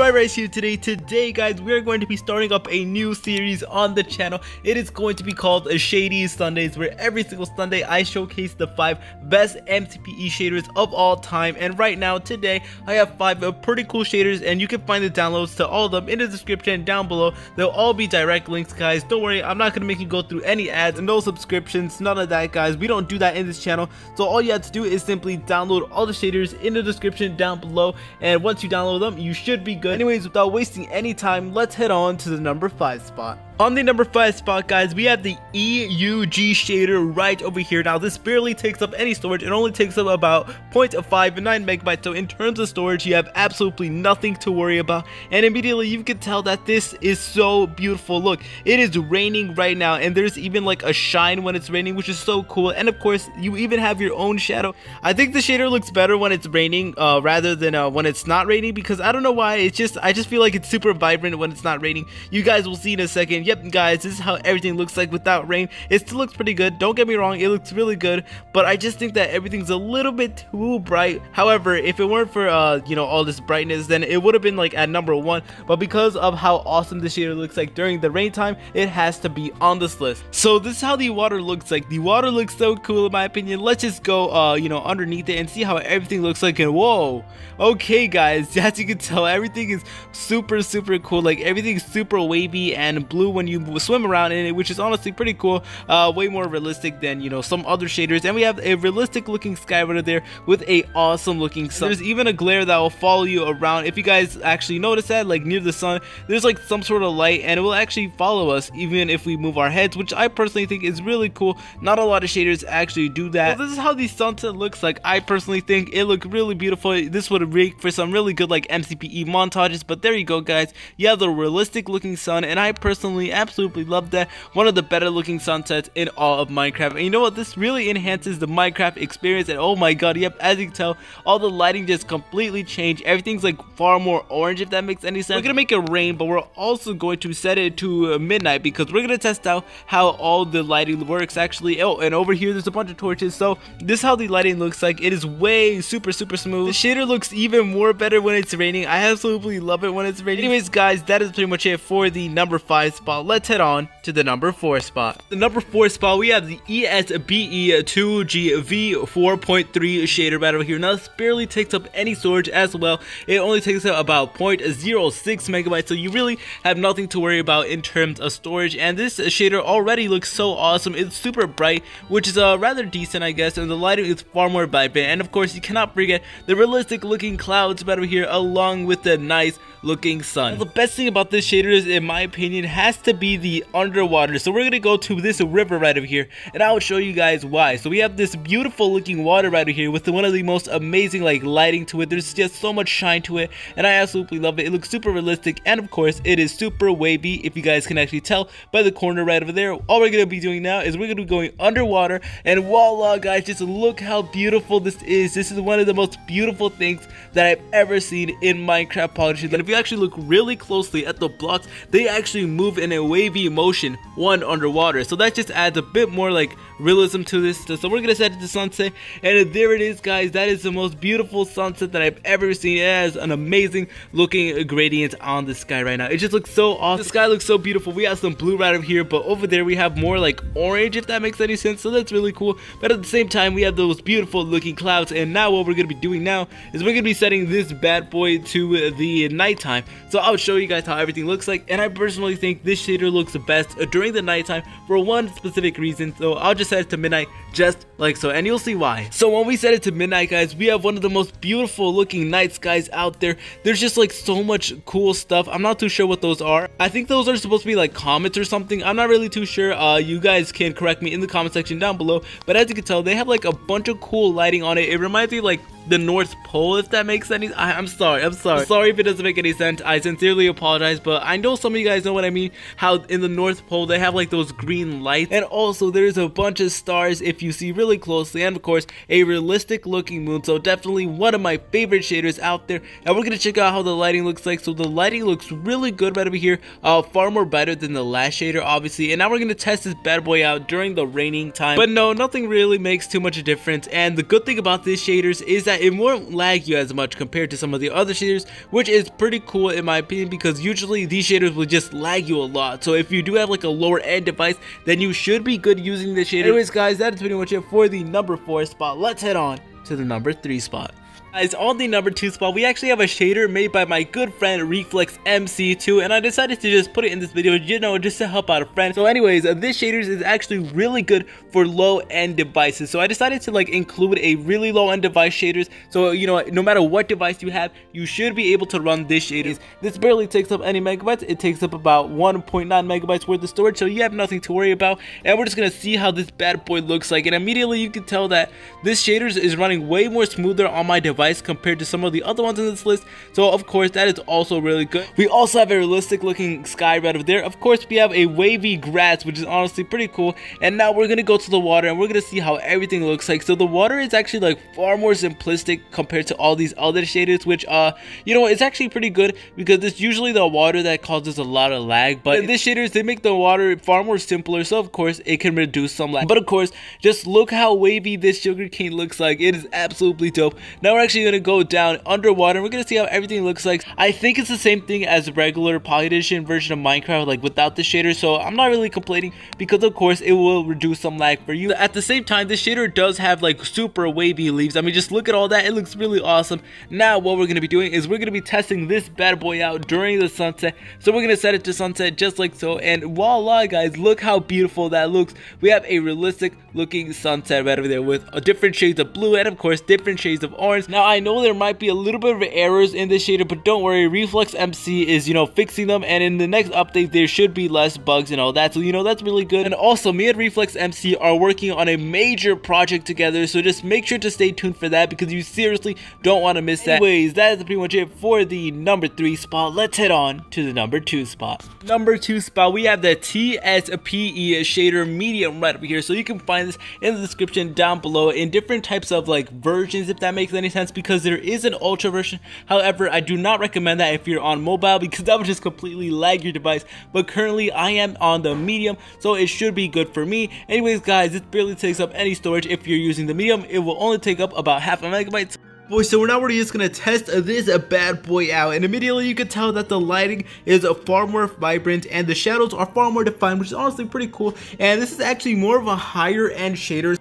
Myrise here today guys, we are going to be starting up a new series on the channel. It is going to be called Shady Sundays, where every single Sunday I showcase the 5 best MCPE shaders of all time. And right now today I have 5 pretty cool shaders, and you can find the downloads to all of them in the description down below. They'll all be direct links, guys. Don't worry, I'm not going to make you go through any ads, no subscriptions, none of that, guys. We don't do that in this channel. So all you have to do is simply download all the shaders in the description down below, and once you download them, you should be good. Anyways, without wasting any time, let's head on to the number 5 spot. On the number 5 spot, guys, we have the EUG shader right over here. Now, this barely takes up any storage. It only takes up about 0.59 megabytes. So in terms of storage, you have absolutely nothing to worry about. And immediately you can tell that this is so beautiful. Look, it is raining right now, and there's even like a shine when it's raining, which is so cool. And of course, you even have your own shadow. I think the shader looks better when it's raining rather than when it's not raining, because I don't know why. I just feel like it's super vibrant when it's not raining. You guys will see in a second. Yep, guys, this is how everything looks like without rain. It still looks pretty good, don't get me wrong, it looks really good, but I just think that everything's a little bit too bright. However, if it weren't for you know, all this brightness, then it would have been like at number 1, but because of how awesome this shader looks like during the rain time, it has to be on this list. So this is how the water looks like. The water looks so cool in my opinion. Let's just go you know, underneath it and see how everything looks like. And whoa, okay guys, as you can tell, everything is super cool. Like, everything's super wavy and blue when you swim around in it, which is honestly pretty cool. Way more realistic than, you know, some other shaders. And we have a realistic looking sky right there with a awesome looking sun. There's even a glare that will follow you around. If you guys actually notice that, like near the sun, there's like some sort of light, and it will actually follow us even if we move our heads, which I personally think is really cool. Not a lot of shaders actually do that. So this is how the sunset looks like. I personally think it looked really beautiful. This would make for some really good like MCPE montages. But there you go, guys. You have the realistic looking sun, and I personally absolutely love that. One of the better looking sunsets in all of Minecraft. And you know what, this really enhances the Minecraft experience. And oh my god, yep, as you can tell, all the lighting just completely changed. Everything's like far more orange, if that makes any sense. We're gonna make it rain, but we're also going to set it to midnight, because we're gonna test out how all the lighting works actually. Oh, and over here there's a bunch of torches. So this is how the lighting looks like. It is way super smooth. The shader looks even more better when it's raining. I absolutely love it when it's raining. Anyways, guys, that is pretty much it for the number 5 spot. Let's head on to the number 4 spot. The number 4 spot, we have the ESBE2GV 4.3 shader right over here. Now, this barely takes up any storage as well. It only takes up about 0.06 megabytes, so you really have nothing to worry about in terms of storage. And this shader already looks so awesome. It's super bright, which is rather decent, I guess, and the lighting is far more vibrant. And of course, you cannot forget the realistic looking clouds right over here, along with the nice looking sun. Now, the best thing about this shader is, in my opinion, has to be the underwater. So we're gonna go to this river right over here, and I will show you guys why. So we have this beautiful looking water right over here with one of the most amazing like lighting to it. There's just so much shine to it, and I absolutely love it. It looks super realistic, and of course it is super wavy, if you guys can actually tell by the corner right over there. All we're gonna be doing now is we're gonna be going underwater, and voila, guys, just look how beautiful this is. This is one of the most beautiful things that I've ever seen in Minecraft polishing. And if you actually look really closely at the blocks, they actually move in a wavy motion one underwater, so that just adds a bit more like realism to this. So we're gonna set it to sunset, and there it is, guys. That is the most beautiful sunset that I've ever seen. It has an amazing looking gradient on the sky right now. It just looks so awesome. The sky looks so beautiful. We have some blue right over here, but over there we have more like orange, if that makes any sense. So that's really cool. But at the same time, we have those beautiful looking clouds. And now what we're gonna be doing now is we're gonna be setting this bad boy to the nighttime. So I'll show you guys how everything looks like, and I personally think this shader looks best during the nighttime for one specific reason. So I'll just set it to midnight, just like so, and you'll see why. So when we set it to midnight, guys, we have one of the most beautiful looking night skies out there. There's just like so much cool stuff. I'm not too sure what those are. I think those are supposed to be like comets or something. I'm not really too sure. You guys can correct me in the comment section down below, but as you can tell, they have like a bunch of cool lighting on it. It reminds me like the North Pole, if that makes any. I'm sorry if it doesn't make any sense. I sincerely apologize, but I know some of you guys know what I mean. How in the North Pole they have like those green lights, and also there's a bunch of stars if you see really closely, and of course a realistic looking moon. So definitely one of my favorite shaders out there, and we're gonna check out how the lighting looks like. So the lighting looks really good right over here, far more better than the last shader, obviously. And now we're gonna test this bad boy out during the raining time, but no, nothing really makes too much a difference. And the good thing about this shaders is that that it won't lag you as much compared to some of the other shaders, which is pretty cool in my opinion, because usually these shaders will just lag you a lot. So if you do have like a lower end device, then you should be good using this shader. Anyways guys, that is pretty much it for the number 4 spot. Let's head on to the number 3 spot. Guys, on the number 2 spot, we actually have a shader made by my good friend Reflex MC2, and I decided to just put it in this video, you know, just to help out a friend. So anyways, this shader is actually really good for low-end devices, so I decided to like include a really low-end device shaders, so you know, no matter what device you have, you should be able to run this shader. This barely takes up any megabytes. It takes up about 1.9 megabytes worth of storage, so you have nothing to worry about. And we're just gonna see how this bad boy looks like, and immediately you can tell that this shader is running way more smoother on my device compared to some of the other ones in this list. So of course that is also really good. We also have a realistic looking sky right over there. Of course we have a wavy grass, which is honestly pretty cool. And now we're gonna go to the water and we're gonna see how everything looks like. So the water is actually like far more simplistic compared to all these other shaders, which you know, it's actually pretty good, because it's usually the water that causes a lot of lag, but in this shaders they make the water far more simpler, so of course it can reduce some lag. But of course, just look how wavy this sugarcane looks like. It is absolutely dope. Now we're actually gonna go down underwater and we're gonna see how everything looks like. I think it's the same thing as the regular Pocket Edition version of Minecraft, like without the shader, so I'm not really complaining, because of course it will reduce some lag for you. At the same time, this shader does have like super wavy leaves. I mean, just look at all that. It looks really awesome. Now what we're gonna be doing is we're gonna be testing this bad boy out during the sunset. So we're gonna set it to sunset just like so, and voila guys, look how beautiful that looks. We have a realistic looking sunset right over there with different shades of blue and of course different shades of orange. Now I know there might be a little bit of errors in this shader, but don't worry, Reflex MC is, you know, fixing them, and in the next update there should be less bugs and all that, so you know, that's really good. And also me and Reflex MC are working on a major project together, so just make sure to stay tuned for that, because you seriously don't want to miss that. Anyways, that is pretty much it for the number 3 spot. Let's head on to the number 2 spot. Number 2 spot, we have the TSPE shader medium right over here, so you can find this in the description down below in different types of like versions, if that makes any sense, because there is an ultra version. However, I do not recommend that if you're on mobile, because that would just completely lag your device. But currently I am on the medium, so it should be good for me. Anyways guys, this barely takes up any storage. If you're using the medium, it will only take up about half a megabyte. Boy, so now we're just gonna test this bad boy out, and immediately you can tell that the lighting is far more vibrant and the shadows are far more defined, which is honestly pretty cool. And this is actually more of a higher end shader.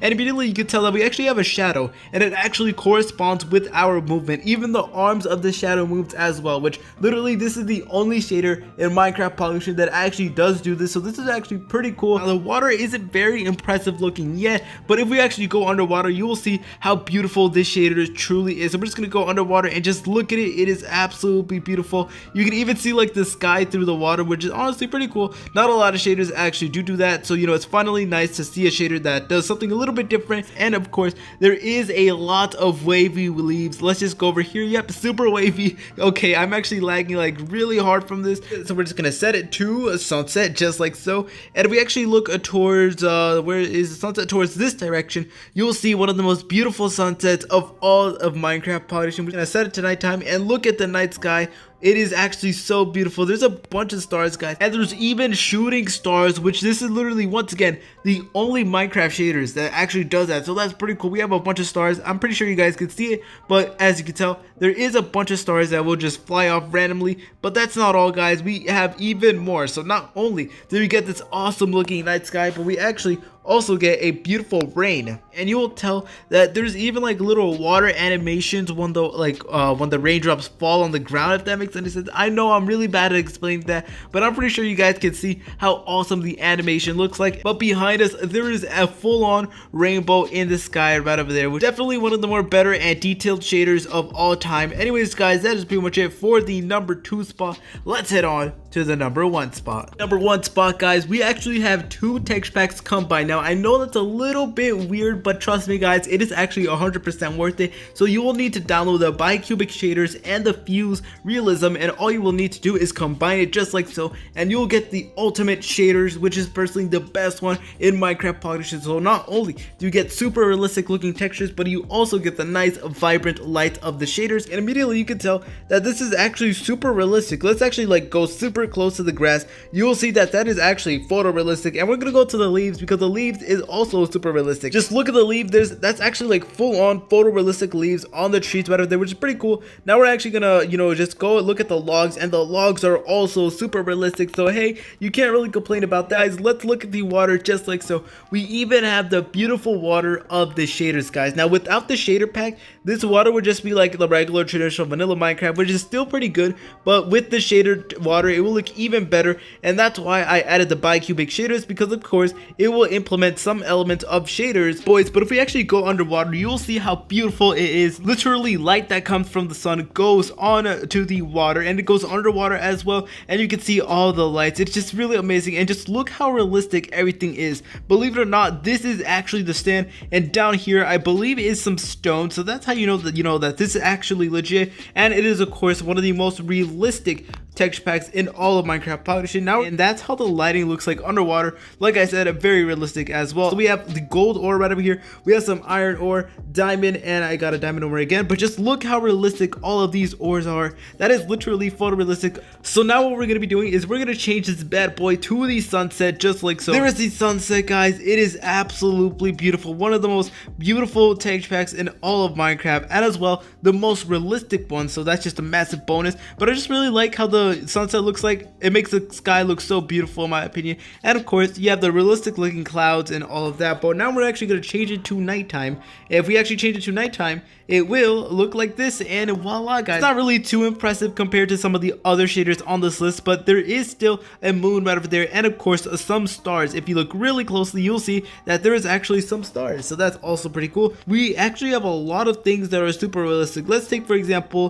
And immediately you can tell that we actually have a shadow, and it actually corresponds with our movement. Even the arms of the shadow moves as well, which literally this is the only shader in Minecraft Pocket Edition that actually does do this, so this is actually pretty cool. Now, the water isn't very impressive looking yet, but if we actually go underwater, you will see how beautiful this shader truly is. So we're just gonna go underwater and just look at it. It is absolutely beautiful. You can even see like the sky through the water, which is honestly pretty cool. Not a lot of shaders actually do that, so you know, it's finally nice to see a shader that does something a little bit different. And of course there is a lot of wavy leaves. Let's just go over here. Yep, super wavy. Okay, I'm actually lagging like really hard from this, so we're just gonna set it to a sunset just like so. And if we actually look towards where is the sunset, towards this direction, you will see one of the most beautiful sunsets of all of Minecraft Pocket Edition. We're gonna set it to nighttime and look at the night sky. It is actually so beautiful. There's a bunch of stars, guys, and there's even shooting stars, which this is literally, once again, the only Minecraft shaders that actually does that, so that's pretty cool. We have a bunch of stars. I'm pretty sure you guys can see it, but as you can tell, there is a bunch of stars that will just fly off randomly. But that's not all, guys. We have even more. So not only do we get this awesome looking night sky, but we actually also get a beautiful rain. And you will tell that there's even like little water animations when the raindrops fall on the ground, if that makes any sense. I know I'm really bad at explaining that, but I'm pretty sure you guys can see how awesome the animation looks like. But behind us, there is a full-on rainbow in the sky right over there, which is definitely one of the more better and detailed shaders of all time. Anyways, guys, that is pretty much it for the number 2 spot. Let's head on to the number 1 spot. Number 1 spot, guys, we actually have 2 texture packs combined. Now I know that's a little bit weird, but trust me, guys, it is actually 100% worth it. So you will need to download the bicubic shaders and the fuse realism, and all you will need to do is combine it just like so, and you will get the ultimate shaders, which is personally the best one in Minecraft Pocket Edition. So not only do you get super realistic looking textures, but you also get the nice vibrant light of the shaders, and immediately you can tell that this is actually super realistic. Let's actually like go super super close to the grass, you will see that that is actually photorealistic. And we're gonna go to the leaves because the leaves is also super realistic. Just look at the leaf. That's actually like full on photorealistic leaves on the trees right over there, which is pretty cool. Now we're actually gonna, you know, just go look at the logs, and the logs are also super realistic. So hey, you can't really complain about that. Guys, let's look at the water just like so. We even have the beautiful water of the shaders, guys. Now without the shader pack, this water would just be like the regular traditional vanilla Minecraft, which is still pretty good, but with the shader water it will look even better. And that's why I added the bicubic shaders, because of course it will implement some elements of shaders, boys. But if we actually go underwater, you will see how beautiful it is. Literally light that comes from the sun goes on to the water, and it goes underwater as well, and you can see all the lights. It's just really amazing. And just look how realistic everything is. Believe it or not, this is actually the stand, and down here I believe is some stone. So that's how you know that this is actually legit, and it is of course one of the most realistic texture packs in all of Minecraft Pocket Edition now. And that's how the lighting looks like underwater. Like I said, very realistic as well. So we have the gold ore right over here, we have some iron ore, diamond, and I got a diamond ore again. But just look how realistic all of these ores are. That is literally photorealistic. So now what we're going to be doing is we're going to change this bad boy to the sunset, just like so. There is the sunset, guys. It is absolutely beautiful, one of the most beautiful texture packs in all of Minecraft, and as well the most realistic one. So that's just a massive bonus. But I just really like how the sunset looks like. It makes the sky look so beautiful in my opinion. And of course you have the realistic looking clouds and all of that. But now we're actually going to change it to nighttime. If we actually change it to nighttime, it will look like this, and voila, guys. It's not really too impressive compared to some of the other shaders on this list, but there is still a moon right over there, and of course some stars. If you look really closely, you'll see that there is actually some stars, so that's also pretty cool. We actually have a lot of things that are super realistic. Let's take for example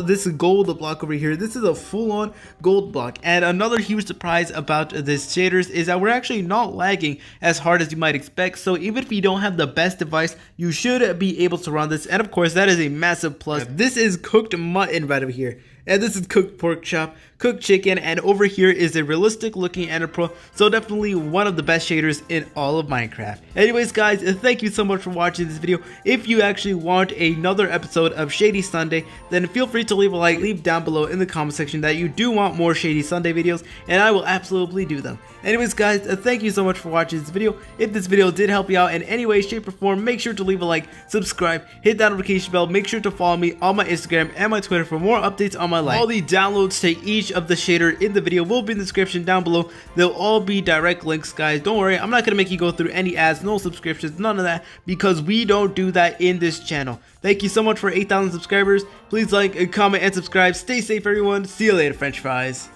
this gold block over here. This is a full-on gold block, and another huge surprise about this shaders is that we're actually not lagging as hard as you might expect. So even if you don't have the best device, you should be able to run this, and of course that is a massive plus. This is cooked mutton right over here, and this is cooked pork chop, cooked chicken, and over here is a realistic looking Ender Pearl. So definitely one of the best shaders in all of Minecraft. Anyways guys, thank you so much for watching this video. If you actually want another episode of Shady Sunday, then feel free to leave a like, leave down below in the comment section that you do want more Shady Sunday videos, and I will absolutely do them. Anyways guys, thank you so much for watching this video. If this video did help you out in any way, shape, or form, make sure to leave a like, subscribe, hit that notification bell, make sure to follow me on my Instagram and my Twitter for more updates on my life. All the downloads to each of the shader in the video will be in the description down below. They'll all be direct links, guys. Don't worry, I'm not going to make you go through any ads, no subscriptions, none of that, because we don't do that in this channel. Thank you so much for 8,000 subscribers. Please like, comment, and subscribe. Stay safe, everyone. See you later, French fries.